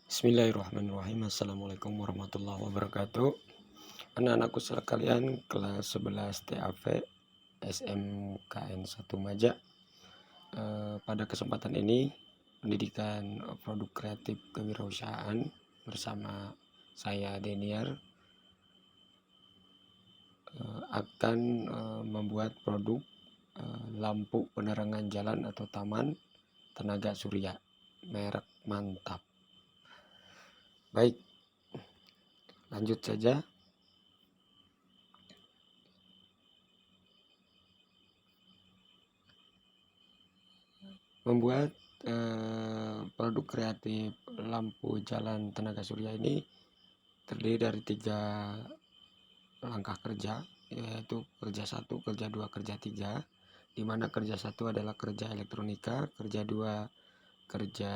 Bismillahirrahmanirrahim. Assalamualaikum warahmatullahi wabarakatuh. Anak-anakku sekalian, kelas 11 TAV SMKN 1 Maja. Pada kesempatan ini, pendidikan produk kreatif kewirausahaan bersama saya Deniar akan membuat produk lampu penerangan jalan atau taman tenaga surya merek mantap. Baik, lanjut saja. Membuat produk kreatif lampu jalan tenaga surya ini terdiri dari 3 langkah kerja, yaitu kerja 1, kerja 2, kerja 3, di mana kerja 1 adalah kerja elektronika, kerja 2 kerja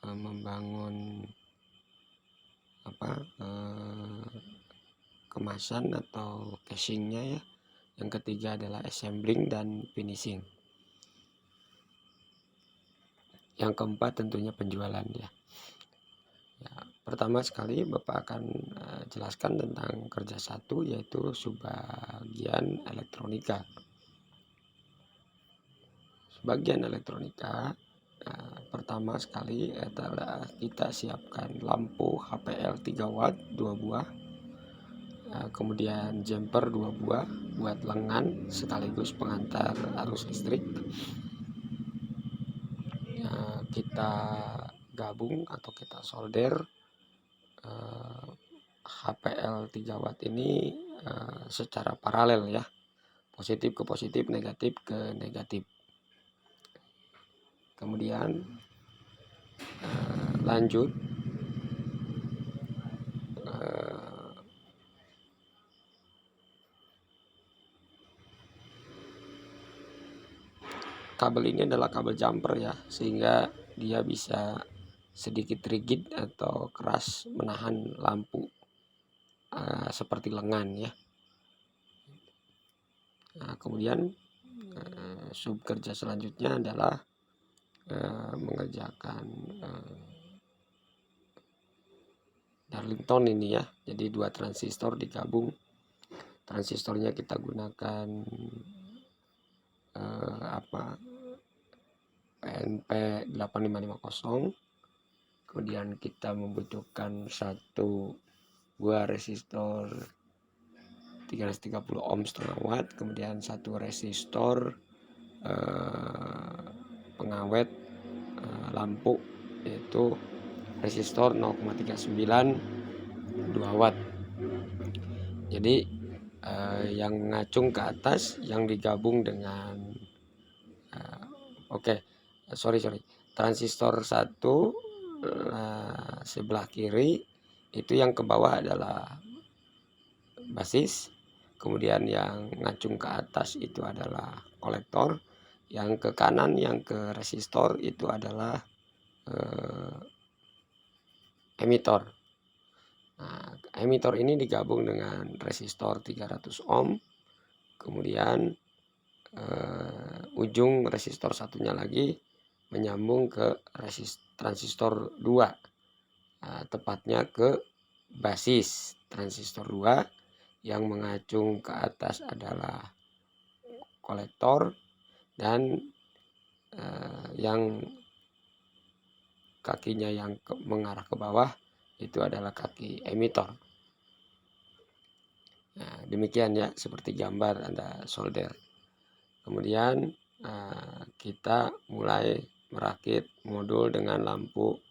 membangun kemasan atau casingnya ya. Yang ketiga adalah assembling dan finishing. Yang keempat tentunya penjualan ya. Pertama sekali Bapak akan jelaskan tentang kerja 1, yaitu subbagian elektronika. Subbagian elektronika pertama sekali adalah kita siapkan lampu HPL 3 watt 2 buah, kemudian jumper 2 buah buat lengan sekaligus pengantar arus listrik. Kita gabung atau kita solder HPL 3 watt ini secara paralel ya, positif ke positif, negatif ke negatif. Kemudian lanjut kabel ini adalah kabel jumper ya, sehingga dia bisa sedikit rigid atau keras menahan lampu seperti lengan ya. Kemudian sub kerja selanjutnya adalah mengerjakan Darlington ini ya. Jadi 2 transistor digabung. Transistornya kita gunakan PNP 8550. Kemudian kita membutuhkan 1 buah resistor 330 ohm setengah watt, kemudian 1 resistor pengawet lampu, yaitu resistor 0,39 2 watt. Jadi yang ngacung ke atas yang digabung dengan transistor 1 sebelah kiri itu, yang ke bawah adalah basis, kemudian yang ngacung ke atas itu adalah kolektor, yang ke kanan yang ke resistor itu adalah emitor. Nah, emitor ini digabung dengan resistor 300 ohm, kemudian ujung resistor satunya lagi menyambung ke transistor 2, tepatnya ke basis transistor 2. Yang mengacung ke atas adalah kolektor, dan yang kakinya yang mengarah ke bawah itu adalah kaki emitor. Nah, demikian ya, seperti gambar Anda solder. Kemudian kita mulai merakit modul dengan lampu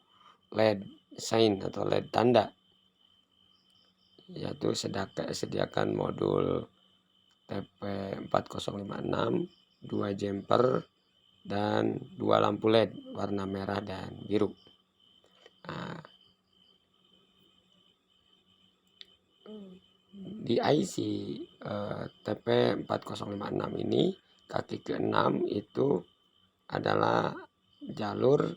LED sign atau LED tanda, yaitu sediakan modul TP4056, 2 jumper, dan 2 lampu LED warna merah dan biru. Nah, di IC TP4056 ini kaki ke-6 itu adalah jalur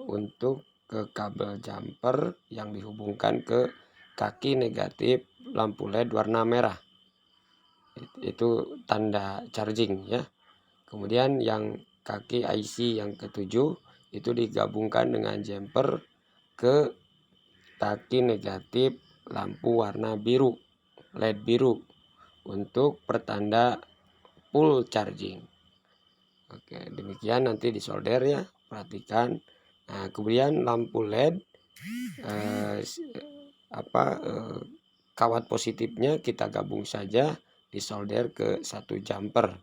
untuk ke kabel jumper yang dihubungkan ke kaki negatif lampu LED warna merah. Itu tanda charging ya. Kemudian yang kaki IC yang ke-7 itu digabungkan dengan jumper ke taki negatif lampu warna biru, LED biru, untuk pertanda full charging. Oke, demikian nanti disolder ya, perhatikan. Nah, kemudian lampu LED kawat positifnya kita gabung saja, disolder ke satu jumper.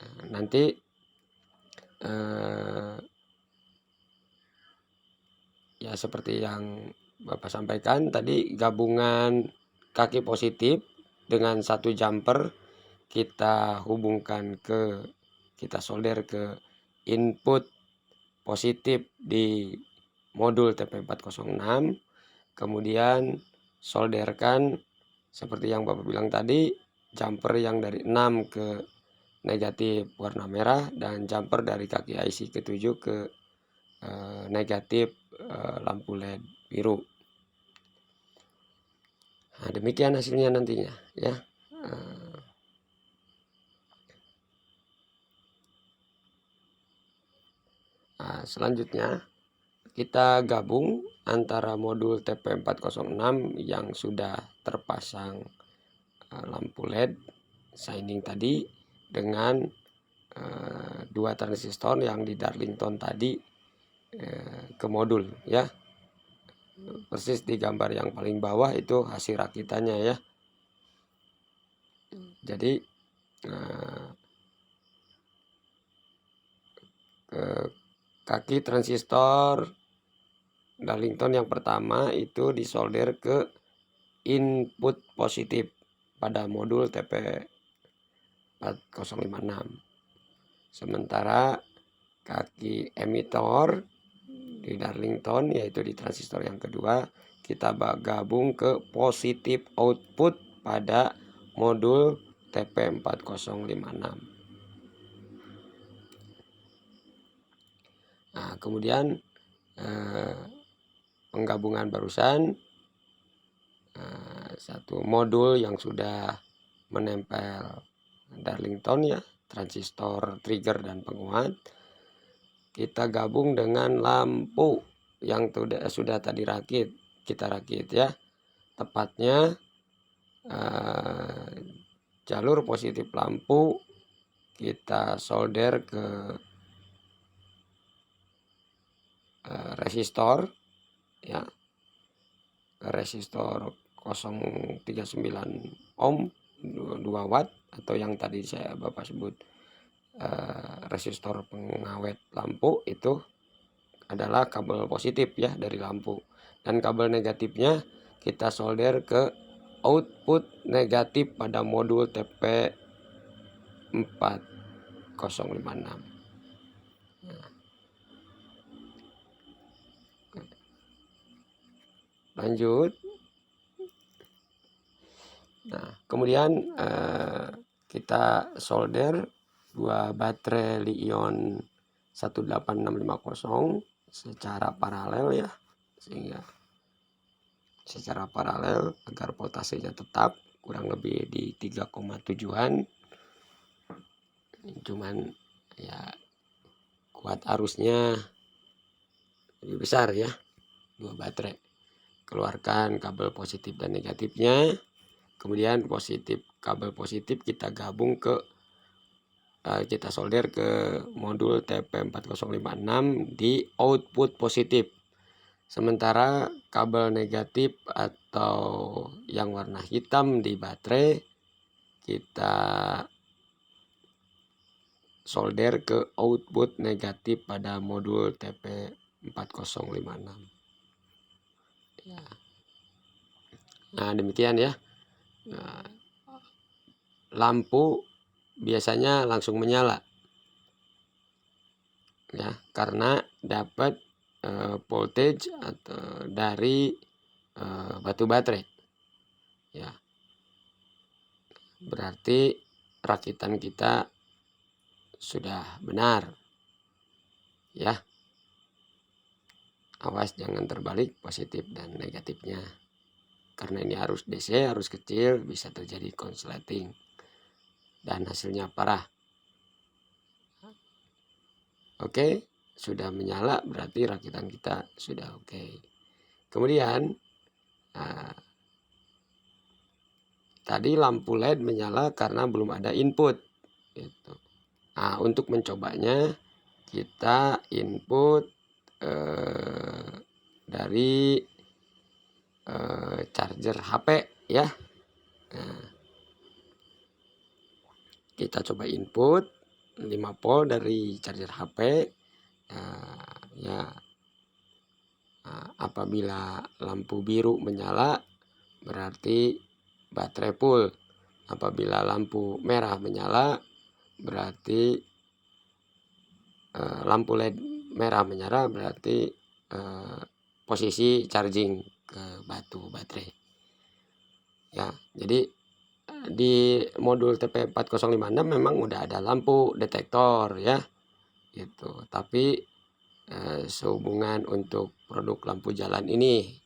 Nah, nanti ya seperti yang Bapak sampaikan tadi, gabungan kaki positif dengan satu jumper kita hubungkan kita solder ke input positif di modul TP406, kemudian solderkan seperti yang Bapak bilang tadi, jumper yang dari 6 ke negatif warna merah dan jumper dari kaki IC ke-7 ke negatif lampu LED biru. Nah, demikian hasilnya nantinya ya. Nah, selanjutnya kita gabung antara modul TP406 yang sudah terpasang lampu LED shining tadi dengan dua transistor yang di Darlington tadi ke modul ya. Persis di gambar yang paling bawah itu hasil rakitannya ya. Jadi kaki transistor Darlington yang pertama itu disolder ke input positif pada modul TP4056. Sementara kaki emitor di Darlington, yaitu di transistor yang kedua, kita gabung ke positif output pada modul TP4056. Nah, kemudian penggabungan barusan satu modul yang sudah menempel Darlington ya, transistor trigger dan penguat, kita gabung dengan lampu yang sudah tadi kita rakit ya, tepatnya jalur positif lampu kita solder ke resistor ya, resistor 039 ohm 2 watt, atau yang tadi Bapak sebut resistor pengawet lampu, itu adalah kabel positif ya dari lampu, dan kabel negatifnya kita solder ke output negatif pada modul TP4056. Lanjut. Nah, kemudian kita solder dua baterai Li-ion 18650 secara paralel ya, sehingga secara paralel agar voltasenya tetap kurang lebih di 3,7-an. Cuman ya kuat arusnya lebih besar ya, dua baterai. Keluarkan kabel positif dan negatifnya, kemudian kabel positif kita gabung kita solder ke modul TP4056 di output positif. Sementara kabel negatif atau yang warna hitam di baterai kita solder ke output negatif pada modul TP4056 ya. Nah, demikian ya. Nah, lampu biasanya langsung menyala ya, karena dapat voltage atau dari batu baterai ya. Berarti rakitan kita sudah benar ya. Awas jangan terbalik positif dan negatifnya, karena ini arus DC, arus kecil, bisa terjadi konsleting dan hasilnya parah. Oke, sudah menyala, berarti rakitan kita sudah oke. Kemudian tadi lampu LED menyala karena belum ada input gitu. Nah, untuk mencobanya kita input dari charger HP ya. Nah, kita coba input 5 volt dari charger HP. Ya, apabila lampu biru menyala berarti baterai full. Apabila lampu merah menyala berarti lampu LED merah menyala berarti posisi charging ke baterai. Ya, jadi di modul TP4056 memang udah ada lampu detektor ya, gitu. Tapi sehubungan untuk produk lampu jalan ini,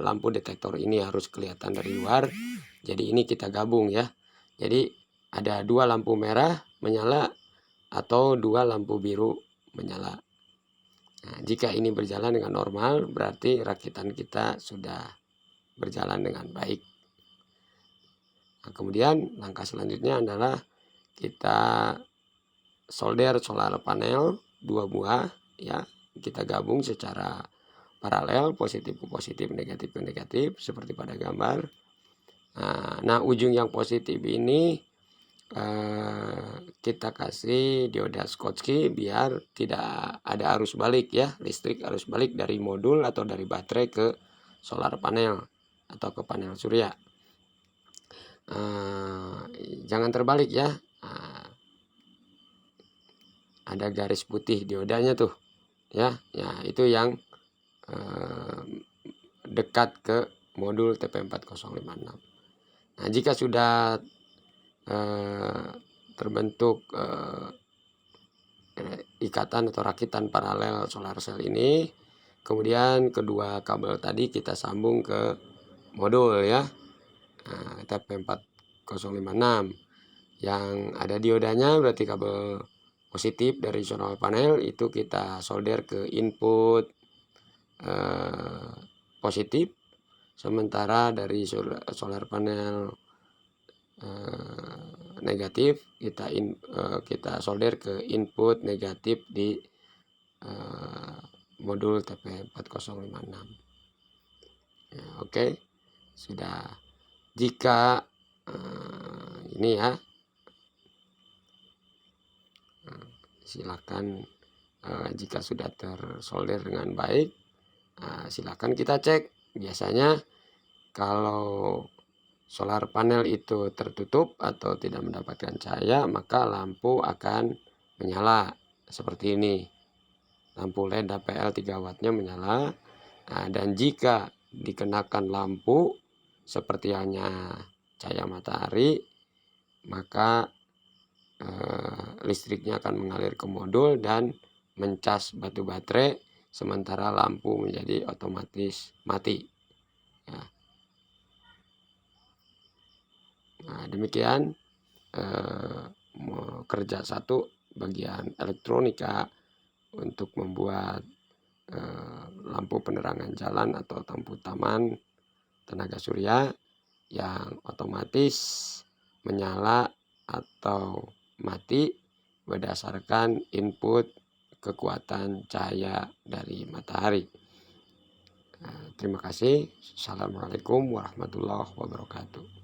lampu detektor ini harus kelihatan dari luar. Jadi ini kita gabung ya. Jadi ada 2 lampu merah menyala atau 2 lampu biru menyala. Nah, jika ini berjalan dengan normal, berarti rakitan kita sudah berjalan dengan baik. Nah, kemudian langkah selanjutnya adalah kita solder solar panel 2 buah ya. Kita gabung secara paralel, positif ke positif, negatif ke negatif seperti pada gambar. Nah, ujung yang positif ini kita kasih dioda Schottky biar tidak ada arus balik ya, listrik arus balik dari modul atau dari baterai ke solar panel atau ke panel surya. Jangan terbalik ya. Ada garis putih diodanya tuh ya, itu yang dekat ke modul TP4056. Nah, jika sudah terbentuk ikatan atau rakitan paralel solar cell ini, kemudian kedua kabel tadi kita sambung ke modul ya, TP4056 yang ada diodanya, berarti kabel positif dari solar panel itu kita solder ke input positif, sementara dari solar panel negatif kita solder ke input negatif di modul TP4056 ya, oke. Sudah. Jika ini ya, silakan jika sudah tersolder dengan baik, silakan kita cek. Biasanya kalau solar panel itu tertutup atau tidak mendapatkan cahaya, maka lampu akan menyala seperti ini. Lampu LED APL 3 wattnya menyala. Dan jika dikenakan lampu seperti halnya cahaya matahari, maka listriknya akan mengalir ke modul dan mencas batu baterai, sementara lampu menjadi otomatis mati ya. Nah, demikian kerja satu bagian elektronika untuk membuat lampu penerangan jalan atau lampu taman tenaga surya yang otomatis menyala atau mati berdasarkan input kekuatan cahaya dari matahari. Terima kasih. Assalamualaikum warahmatullahi wabarakatuh.